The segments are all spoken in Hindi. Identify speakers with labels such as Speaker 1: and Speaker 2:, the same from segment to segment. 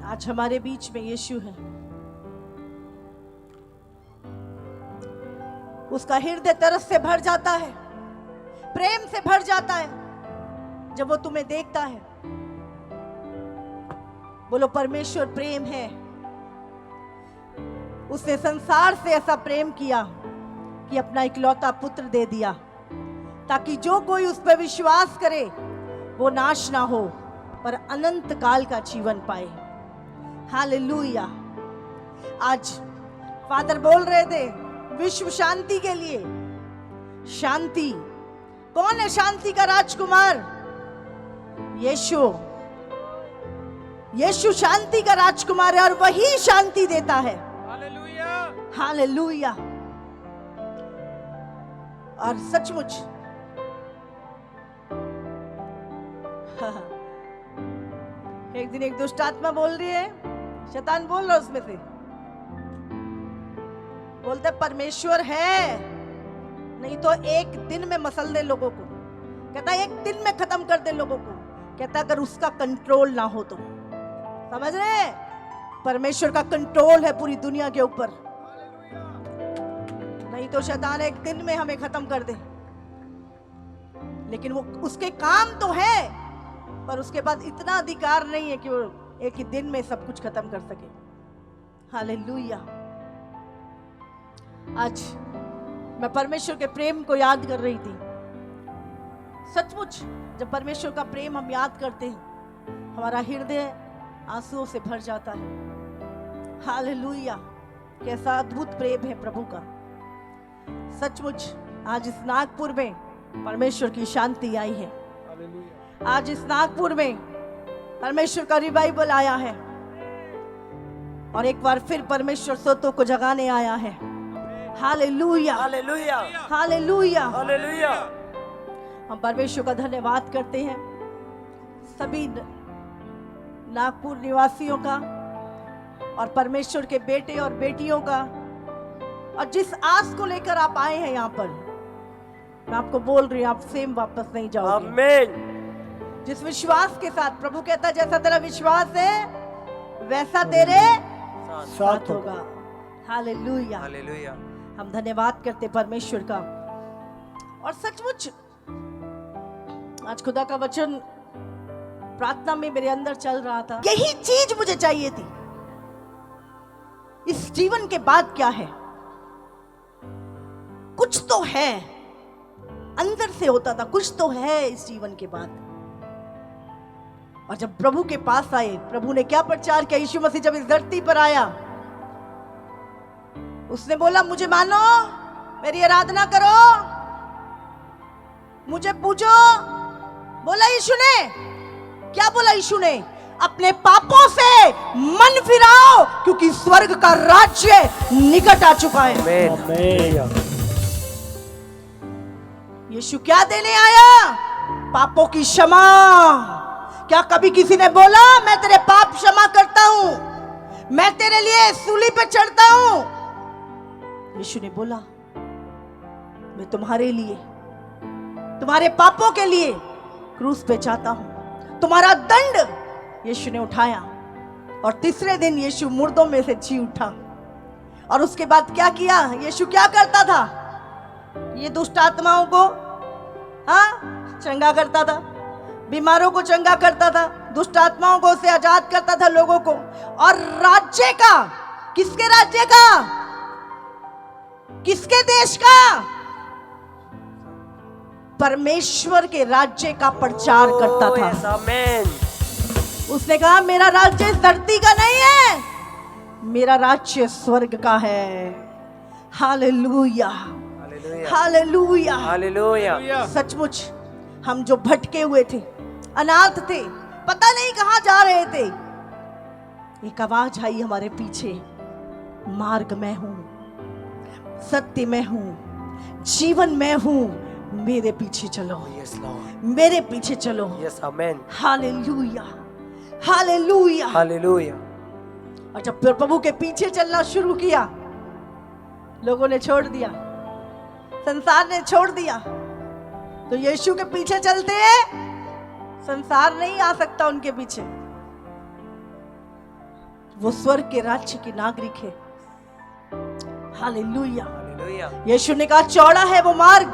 Speaker 1: आज हमारे बीच में यीशु है। उसका हृदय तरस से भर जाता है, प्रेम से भर जाता है जब वो तुम्हें देखता है। बोलो, परमेश्वर प्रेम है। उसने संसार से ऐसा प्रेम किया कि अपना इकलौता पुत्र दे दिया, ताकि जो कोई उस पर विश्वास करे वो नाश ना हो पर अनंत काल का जीवन पाए। हालेलुया। आज फादर बोल रहे थे विश्व शांति के लिए। शांति, कौन है शांति का राजकुमार? यीशु। यीशु शांति का राजकुमार है और वही शांति देता है।
Speaker 2: Hallelujah,
Speaker 1: hallelujah. और सचमुच एक दिन एक दुष्ट आत्मा बोल रही है, शैतान बोल रहा है उसमें से, बोलते परमेश्वर है नहीं तो एक दिन में मसल दे लोगों को। कहता है एक दिन में खत्म कर दे लोगों को। कहता है अगर उसका कंट्रोल ना हो तो। समझ रहे हैं? परमेश्वर का कंट्रोल है पूरी दुनिया के ऊपर, नहीं तो शैतान एक दिन में हमें खत्म कर दे। लेकिन वो उसके काम तो है, पर उसके पास इतना अधिकार नहीं है कि वो एक ही दिन में सब कुछ खत्म कर सके। हालेलुया। आज मैं परमेश्वर के प्रेम को याद कर रही थी। सचमुच जब परमेश्वर का प्रेम हम याद करते हैं, हमारा हृदय आंसुओं से भर जाता है। हालेलुया। कैसा अद्भुत प्रेम है प्रभु का। सचमुच आज इस नागपुर में परमेश्वर की शांति आई है। आज इस नागपुर में परमेश्वर का रिवाइवल आया है और एक बार फिर परमेश्वर सोतों को जगाने आया है। Hallelujah,
Speaker 3: hallelujah,
Speaker 1: hallelujah,
Speaker 3: hallelujah.
Speaker 1: हम परमेश्वर का धन्यवाद करते हैं सभी नागपुर निवासियों का और परमेश्वर के बेटे और बेटियों का। और जिस आस को लेकर आप आए हैं यहाँ पर, मैं आपको बोल रही हूँ आप सेम वापस नहीं जाओगे।
Speaker 3: आमीन।
Speaker 1: जिस विश्वास के साथ, प्रभु कहता है जैसा तेरा विश्वास है वैसा तेरे साथ होगा। Hallelujah,
Speaker 3: hallelujah.
Speaker 1: हम धन्यवाद करते परमेश्वर का। और सचमुच आज खुदा का वचन प्रार्थना में मेरे अंदर चल रहा था। यही चीज मुझे चाहिए थी। इस जीवन के बाद क्या है? कुछ तो है, अंदर से होता था कुछ तो है इस जीवन के बाद। और जब प्रभु के पास आए, प्रभु ने क्या प्रचार किया? यीशु मसीह जब इस धरती पर आया, उसने बोला मुझे मानो, मेरी आराधना करो, मुझे पूजो। बोला यीशु ने, क्या बोला यीशु ने? अपने पापों से मन फिराओ क्योंकि स्वर्ग का राज्य निकट आ चुका है।
Speaker 3: आमीन।
Speaker 1: यीशु क्या देने आया? पापों की क्षमा। क्या कभी किसी ने बोला मैं तेरे पाप क्षमा करता हूं, मैं तेरे लिए सूली पे चढ़ता हूं? यीशु ने बोला मैं तुम्हारे लिए, तुम्हारे पापों के लिए क्रूस पे जाता हूं। तुम्हारा दंड यीशु ने उठाया और तीसरे दिन यीशु मुर्दों में से जी उठा। और उसके बाद क्या किया? यीशु क्या करता था? ये दुष्ट आत्माओं को चंगा करता था, बीमारों को चंगा करता था, दुष्ट आत्माओं को से आजाद करता था लोगों को। और राज्य का, किसके राज्य का? किसके देश का? परमेश्वर के राज्य का प्रचार करता था।
Speaker 3: आमीन।
Speaker 1: उसने कहा मेरा राज्य इस धरती का नहीं है, मेरा राज्य स्वर्ग का है। Hallelujah, hallelujah,
Speaker 3: hallelujah.
Speaker 1: सचमुच हम जो भटके हुए थे, अनाथ थे, पता नहीं कहां जा रहे थे, एक आवाज आई हमारे पीछे, मार्ग मैं हूं, सत्य मैं हूं, जीवन मैं हूं, मेरे पीछे चलो।
Speaker 3: यस लॉर्ड,
Speaker 1: मेरे पीछे चलो।
Speaker 3: यस आमीन।
Speaker 1: Hallelujah, hallelujah,
Speaker 3: hallelujah.
Speaker 1: और जब प्रभु के पीछे चलना शुरू किया, लोगों ने छोड़ दिया, संसार ने छोड़ दिया। तो यीशु के पीछे चलते हैं, संसार नहीं आ सकता उनके पीछे। वो स्वर्ग के राज्य की नागरिक है। हालेलुया।
Speaker 3: हालेलुया।
Speaker 1: यीशु ने कहा चौड़ा है वो मार्ग।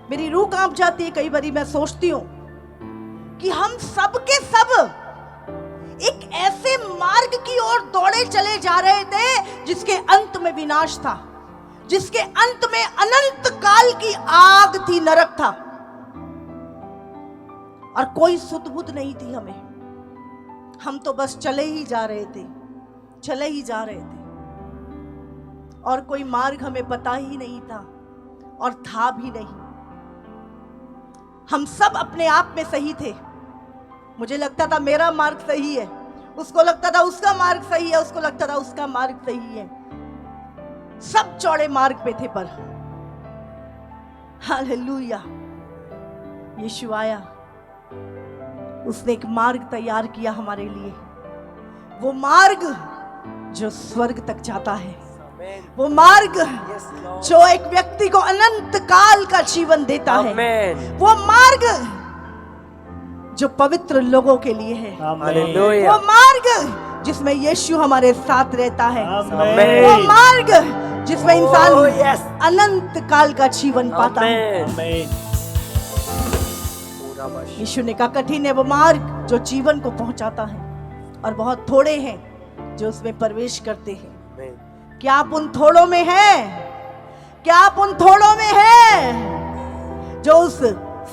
Speaker 1: मेरी रूह कांप जाती है कई बारी, मैं सोचती हूं कि हम सब के सब एक ऐसे मार्ग की ओर दौड़े चले जा रहे थे जिसके अंत में विनाश था, जिसके अंत में अनंत काल की आग थी, नरक था, और कोई सुध बुध नहीं थी हमें। हम तो बस चले ही जा रहे थे, चले ही जा रहे थे, और कोई मार्ग हमें पता ही नहीं था और था भी नहीं। हम सब अपने आप में सही थे। मुझे लगता था मेरा मार्ग सही है, उसको लगता था उसका मार्ग सही है, उसको लगता था उसका मार्ग सही है। सब चौड़े मार्ग पे थे, पर हालेलुया, यीशु आया, उसने एक मार्ग तैयार किया हमारे लिए। वो मार्ग जो स्वर्ग तक जाता है, वो मार्ग जो एक व्यक्ति को अनंत काल का जीवन देता है, वो मार्ग जो पवित्र लोगों के लिए है, वो मार्ग जिसमें यीशु हमारे साथ रहता है, वो मार्ग जिसमें इंसान अनंत काल का जीवन पाता है। यीशु ने कहा कठिन है वो मार्ग जो जीवन को पहुंचाता है, और बहुत थोड़े हैं जो उसमें प्रवेश करते हैं। क्या आप उन थोड़ों में हैं? क्या आप उन थोड़ों में हैं जो उस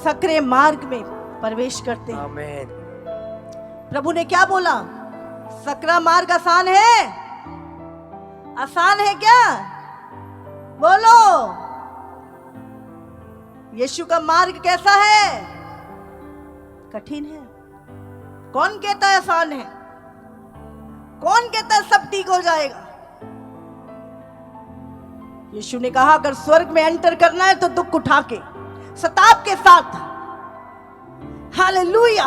Speaker 1: सकरे मार्ग में प्रवेश करते हैं? प्रभु ने क्या बोला? सकरा मार्ग आसान है? आसान है क्या? बोलो। यीशु का मार्ग कैसा है? कठिन है। कौन कहता है आसान है? कौन कहता है सब ठीक हो जाएगा? यीशु ने कहा अगर स्वर्ग में एंटर करना है तो दुख उठा के, सताप के साथ। हालेलुया।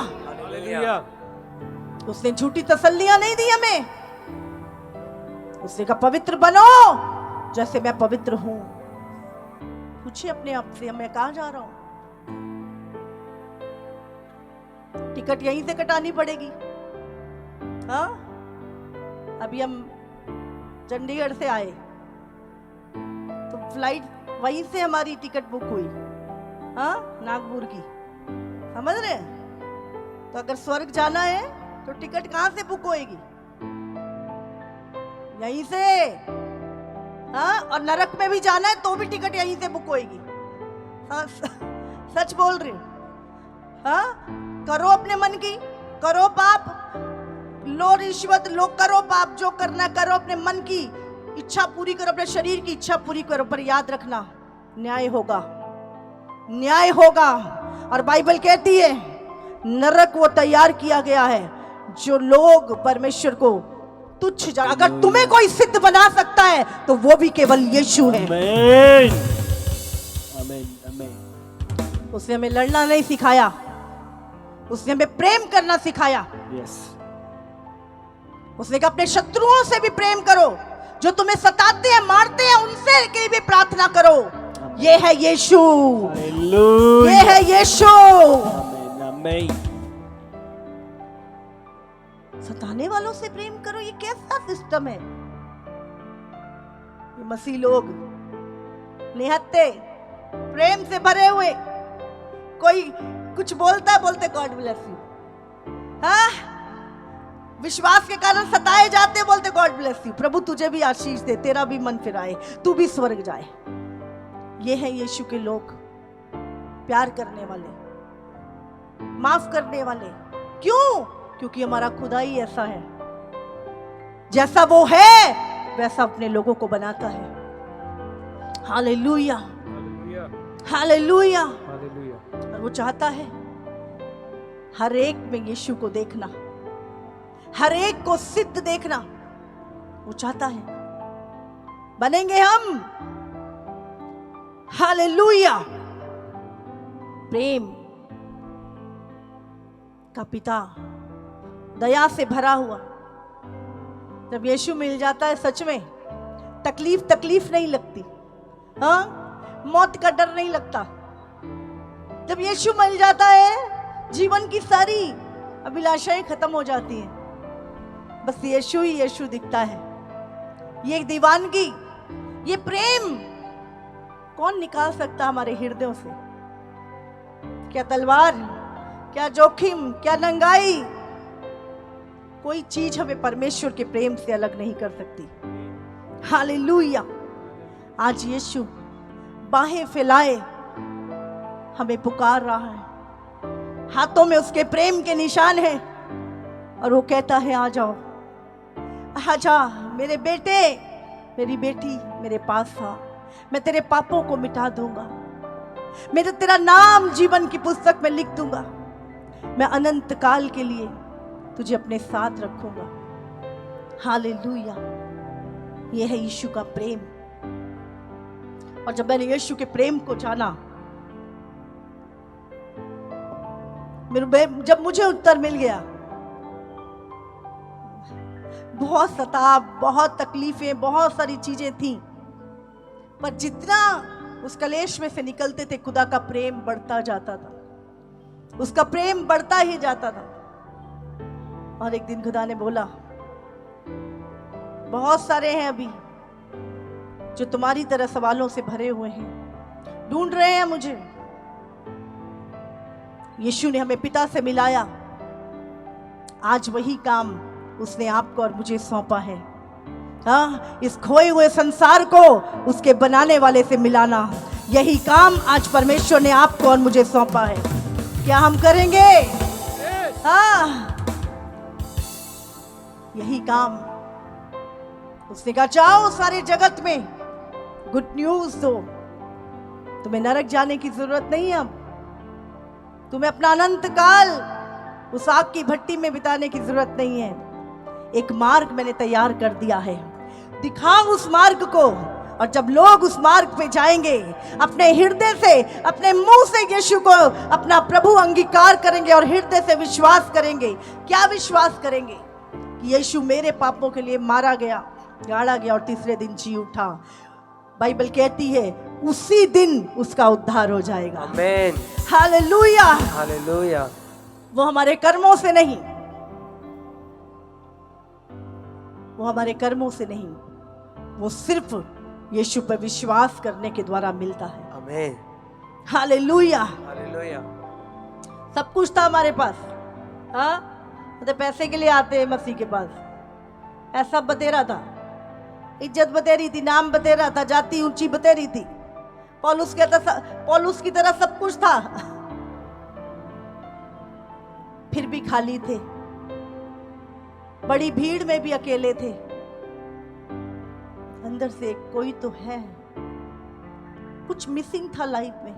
Speaker 1: उसने झूठी तसल्लियां नहीं दी हमें। उसने कहा पवित्र बनो जैसे मैं पवित्र हूं। पूछिए अपने आप से, मैं कहां जा रहा हूं? टिकट यहीं से कटानी पड़ेगी। हाँ, अभी हम चंडीगढ़ से आए तो फ्लाइट वहीं से हमारी टिकट बुक हुई, हाँ, नागपुर की। समझ रहे? तो अगर स्वर्ग जाना है तो टिकट कहां से बुक होएगी? यहीं से। हाँ, और नरक में भी जाना है तो भी टिकट यहीं से बुक होएगी। हाँ, सच बोल रही हूं। हाँ, करो अपने मन की, करो पाप, लो रिश्वत, लो, करो पाप, जो करना करो, अपने मन की इच्छा पूरी करो, अपने शरीर की इच्छा पूरी करो, पर याद रखना न्याय होगा, न्याय होगा। और बाइबल कहती है नरक वो तैयार किया गया है जो लोग परमेश्वर को तुच्छ जान। अगर तुम्हें कोई सिद्ध बना सकता है तो वो भी केवल यीशु है।
Speaker 3: आमीन, आमीन, आमीन।
Speaker 1: उसने हमें लड़ना नहीं सिखाया, उसने हमें प्रेम करना सिखाया।
Speaker 3: यस।
Speaker 1: उसने कहा अपने शत्रुओं से भी प्रेम करो, जो तुम्हें सताते हैं, मारते हैं, उनसे के लिए भी प्रार्थना करो। ये है यीशु, ये है यीशु।
Speaker 3: आमीन, आमीन।
Speaker 1: सताने वालों से प्रेम करो, ये कैसा सिस्टम है? ये मसीह लोग निहत्ते प्रेम से भरे हुए, कोई कुछ बोलता बोलते गॉड ब्लेस यू, हाँ, विश्वास के कारण सताए जाते बोलते गॉड ब्लेस यू, प्रभु तुझे भी आशीष दे, तेरा भी मन फिराए, तू भी स्वर्ग जाए। ये है यीशु के लोग, प्यार करने वाले, माफ करने वाले। क्यों? क्योंकि हमारा खुदा ही ऐसा है, जैसा वो है वैसा अपने लोगों को बनाता है। Hallelujah, hallelujah. और वो चाहता है हर एक में यीशु को देखना, हर एक को सिद्ध देखना वो चाहता है। बनेंगे हम, हालेलुया, प्रेम का पिता, दया से भरा हुआ। जब यीशु मिल जाता है सच में तकलीफ नहीं लगती, हाँ, मौत का डर नहीं लगता। जब यीशु मिल जाता है जीवन की सारी अभिलाषाएं खत्म हो जाती हैं। बस यीशु ही यीशु दिखता है। ये दीवानगी, ये प्रेम कौन निकाल सकता हमारे हृदयों से? क्या तलवार, क्या जोखिम, क्या नंगाई, कोई चीज हमें परमेश्वर के प्रेम से अलग नहीं कर सकती। हालेलुया। आज यीशु बाहें फैलाए हमें पुकार रहा है। हाथों में उसके प्रेम के निशान हैं और वो कहता है आ जाओ, आजा मेरे बेटे, मेरी बेटी मेरे पास आ, मैं तेरे पापों को मिटा दूंगा, मैं तेरा नाम जीवन की पुस्तक में लिख दूंगा, मैं अनंत काल के लिए तुझे अपने साथ रखूंगा। हालेलुया। यह है यीशु का प्रेम। और जब मैंने यीशु के प्रेम को जाना, जब मुझे उत्तर मिल गया, बहुत सताव, बहुत तकलीफें, बहुत सारी चीजें थी, पर जितना उस कलेश में से निकलते थे खुदा का प्रेम बढ़ता जाता था, उसका प्रेम बढ़ता ही जाता था। और एक दिन खुदा ने बोला, बहुत सारे हैं अभी जो तुम्हारी तरह सवालों से भरे हुए हैं, ढूंढ रहे हैं मुझे। यीशु ने हमें पिता से मिलाया। आज वही काम उसने आपको और मुझे सौंपा है। हाँ, इस खोए हुए संसार को उसके बनाने वाले से मिलाना, यही काम आज परमेश्वर ने आपको और मुझे सौंपा है। क्या हम करेंगे? हाँ, यही काम। उसने कहा जाओ सारे जगत में गुड न्यूज दो। तुम्हें नरक जाने की जरूरत नहीं है। अब तुम्हें अपना अनंत काल उस आग की भट्टी में बिताने की जरूरत नहीं है। एक मार्ग मैंने तैयार कर दिया है, दिखाओ उस मार्ग को। और जब लोग उस मार्ग पे जाएंगे, अपने हृदय से, अपने मुंह से यीशु को अपना प्रभु अंगीकार करेंगे और हृदय से विश्वास करेंगे। क्या विश्वास करेंगे? कि यीशु मेरे पापों के लिए मारा गया, गाड़ा गया और तीसरे दिन जी उठा। बाइबल कहती है उसी दिन उसका उद्धार हो जाएगा।
Speaker 2: आमीन।
Speaker 1: हालेलुया।
Speaker 2: हालेलुया।
Speaker 1: वो हमारे कर्मों से नहीं, वो हमारे कर्मों से नहीं, वो सिर्फ यीशु पर विश्वास करने के द्वारा मिलता है।
Speaker 2: आमीन।
Speaker 1: हालेलुया।
Speaker 2: हालेलुया।
Speaker 1: सब कुछ था हमारे पास। हाँ, तो पैसे के लिए आते हैं मसीह के पास, ऐसा बतेरा था, इज्जत बतेरी थी, नाम बतेरा था, जाति ऊंची बतेरी थी। पौलुस की तरह सब कुछ था, फिर भी खाली थे। बड़ी भीड़ में भी अकेले थे। अंदर से कोई तो है, कुछ मिसिंग था लाइफ में।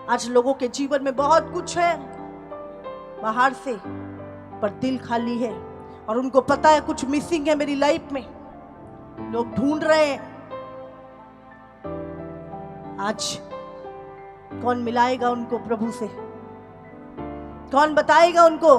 Speaker 1: आज लोगों के जीवन में बहुत कुछ है बाहर से, पर दिल खाली है और उनको पता है कुछ मिसिंग है मेरी लाइफ में। लोग ढूंढ रहे हैं। आज कौन मिलाएगा उनको प्रभु से? कौन बताएगा उनको?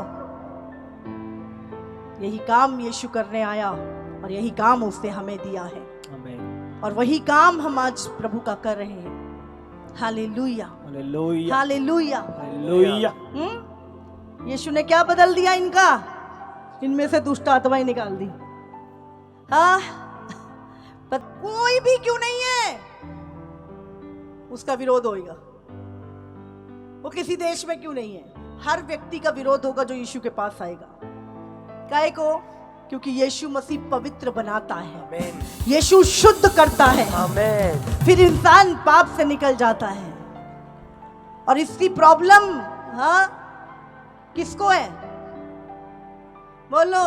Speaker 1: यही काम यीशु करने आया और यही काम उसने हमें दिया है।
Speaker 3: आमीन।
Speaker 1: और वही काम हम आज प्रभु का कर रहे हैं। हालेलुया।
Speaker 3: हालेलुया।
Speaker 1: हालेलुया।
Speaker 3: हालेलुया।
Speaker 1: यीशु ने क्या बदल दिया इनका? इनमें से दुष्ट आत्माएं निकाल दी। हाँ, पर कोई भी क्यों नहीं है उसका विरोध होगा। वो किसी देश में क्यों नहीं है, हर व्यक्ति का विरोध होगा जो यीशु के पास आएगा। काहे को? क्योंकि यीशु मसीह पवित्र बनाता है।
Speaker 2: आमीन।
Speaker 1: यीशु शुद्ध करता है।
Speaker 2: आमीन।
Speaker 1: फिर इंसान पाप से निकल जाता है। और इसकी प्रॉब्लम हाँ किसको है? बोलो,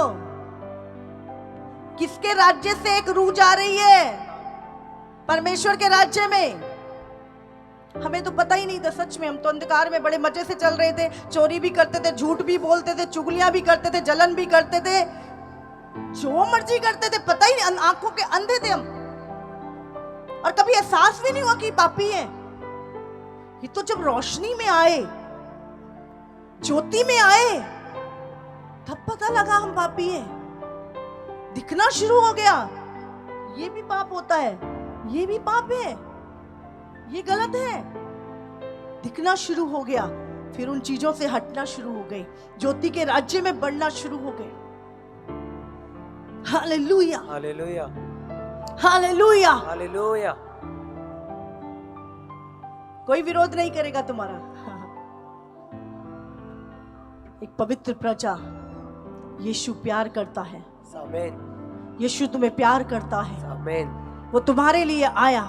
Speaker 1: किसके राज्य से एक रूह जा रही है? परमेश्वर के राज्य में। हमें तो पता ही नहीं था सच में। हम तो अंधकार में बड़े मजे से चल रहे थे, चोरी भी करते थे, झूठ भी बोलते थे, चुगलियां भी करते थे, जलन भी करते थे, जो मर्जी करते थे, पता ही नहीं, आंखों के अंधे थे हम। और कभी एहसास भी नहीं हुआ कि पापी है। ये तो जब रोशनी में आए, ज्योति में आए, तब पता लगा हम पापी हैं। दिखना शुरू हो गया, ये भी पाप होता है, ये भी पाप है, ये गलत है। दिखना शुरू हो गया, फिर उन चीजों से हटना शुरू हो गए, ज्योति के राज्य में बढ़ना शुरू हो गए। Hallelujah,
Speaker 2: hallelujah,
Speaker 1: hallelujah.
Speaker 2: हालेलुया।
Speaker 1: कोई विरोध नहीं करेगा तुम्हारा। एक पवित्र प्रजा, यीशु प्यार करता है।
Speaker 2: आमीन,
Speaker 1: यीशु तुम्हें प्यार करता है।
Speaker 2: आमीन।
Speaker 1: वो तुम्हारे लिए आया,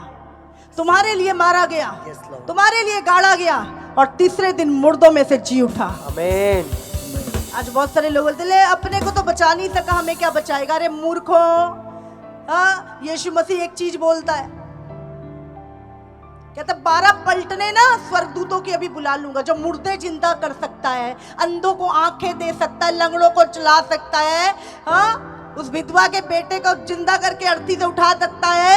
Speaker 1: तुम्हारे लिए मारा गया,
Speaker 2: Yes, Lord.
Speaker 1: तुम्हारे लिए गाड़ा गया और तीसरे दिन मुर्दों में से जी उठा।
Speaker 2: आमीन।
Speaker 1: आज बहुत सारे लोग बोलते ले अपने को तो बचा नहीं सका, हमें क्या बचाएगा। अरे मूर्खों, हाँ, यीशु मसीह एक चीज बोलता है, कहता 12 पलटने ना स्वर्गदूतों की अभी बुला लूंगा, जो मुर्दे जिंदा कर सकता है, अंधों को आंखें दे सकता है, लंगड़ों को चला सकता है, हाँ, उस विधवा के बेटे को जिंदा करके अर्थी से उठा सकता है।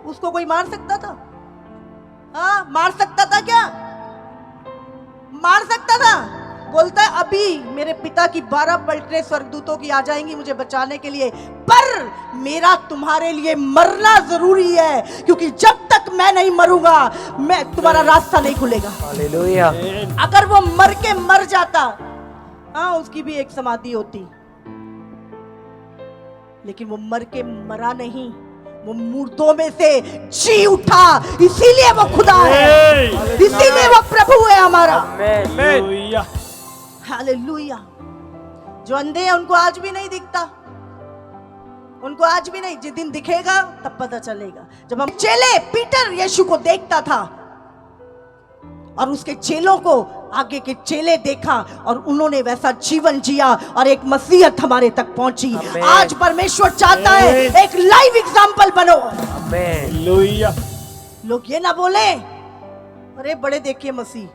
Speaker 1: उसको कोई मार सकता था? हाँ, मार सकता था क्या? मार सकता था? बोलता है अभी मेरे पिता की 12 पलटने स्वर्गदूतों की आ जाएंगी मुझे बचाने के लिए, पर मेरा तुम्हारे लिए मरना जरूरी है, क्योंकि जब तक मैं नहीं मरूंगा मैं तुम्हारा रास्ता नहीं खुलेगा।
Speaker 2: हालेलुया।
Speaker 1: अगर वो मर के मर जाता, हाँ, उसकी भी एक समाधि होती, लेकिन वो मर के मरा नहीं, वो मुर्दों में से जी उठा, इसीलिए वो खुदा है, इसीलिए वो प्रभु है हमारा।
Speaker 2: आमीन।
Speaker 3: हालेलुया।
Speaker 1: हालेलुया। जो अंधे हैं उनको आज भी नहीं दिखता, उनको आज भी नहीं, जिस दिन दिखेगा तब पता चलेगा। जब हम चेले, पीटर यीशु को देखता था और उसके चेलों को आगे के चेले देखा और उन्होंने वैसा जीवन जिया और एक मसीहत हमारे तक पहुंची।
Speaker 2: आमीन।
Speaker 1: आज परमेश्वर चाहता है एक लाइव एग्जाम्पल बनो।
Speaker 2: आमीन।
Speaker 3: हालेलुया।
Speaker 1: लोग ये ना बोले अरे बड़े देखिए मसीह,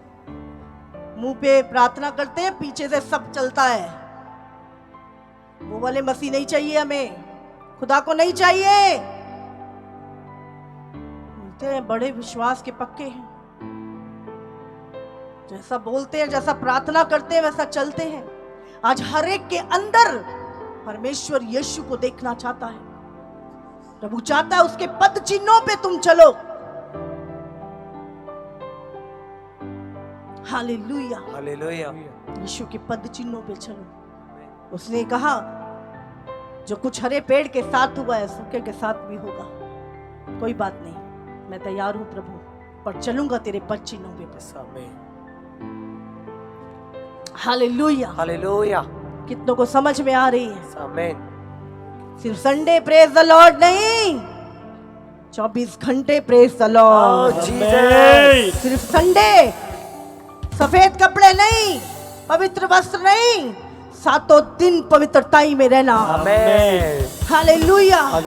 Speaker 1: मुंह पे प्रार्थना करते हैं, पीछे से सब चलता है। वो वाले मसीह नहीं चाहिए हमें, खुदा को नहीं चाहिए। बोलते हैं बड़े विश्वास के पक्के हैं, जैसा बोलते हैं, जैसा प्रार्थना करते हैं वैसा चलते हैं। आज हर एक के अंदर परमेश्वर यीशु को देखना चाहता है। प्रभु चाहता है उसके पद चिन्हों पे तुम चलो। हालेलुया।
Speaker 2: हालेलुया।
Speaker 1: यीशु के पद चिन्हों पे चलो। उसने कहा जो कुछ हरे पेड़ के साथ हुआ है सूखे के साथ भी होगा। कोई बात नहीं, मैं तैयार हूं प्रभु, पर चलूंगा तेरे पद चिन्हों पे।
Speaker 2: आमीन।
Speaker 1: हालेलुया।
Speaker 2: हालेलुया।
Speaker 1: कितनों को समझ में आ रही है?
Speaker 2: आमीन।
Speaker 1: सिर्फ संडे प्रेज द लॉर्ड नहीं, 24 घंटे प्रेज द लॉर्ड।
Speaker 2: जीसस।
Speaker 1: सिर्फ संडे, सफेद कपड़े नहीं, पवित्र वस्त्र नहीं, सातों दिन पवित्रताई में रहना।
Speaker 2: आमीन।
Speaker 1: हालेलुया।